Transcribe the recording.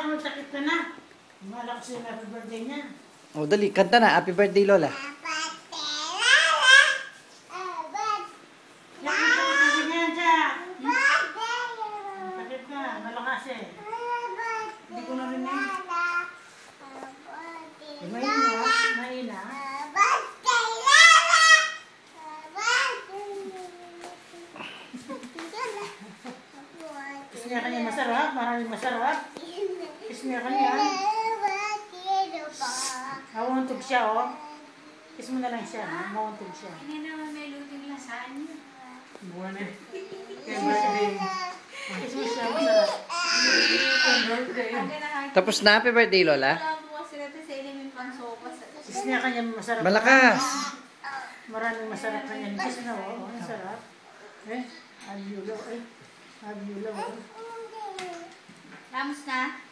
Kala ko sakit ka na. Malakas yung happy birthday niya. O, dali. Kanta na. Happy birthday, Lola. Sakit ka. Malakas eh. Hindi ko narinig. Mahina. Kiss niya kanya masarap. Maraming masarap. Kiss niya kanya. Mawuntog siya, oh. Kiss mo na lang siya, ha? Mawuntog siya. Hindi naman may luting lasagna. Buwan na. Kaya birthday. Kiss mo siya, masarap. Birthday. Tapos na, happy birthday, Lola. Kiss niya kanya masarap. Malakas. Maraming masarap kanya. Kiss na, oh. Masarap. Eh, abyulaw, eh. Abyulaw, oh. Lamos na?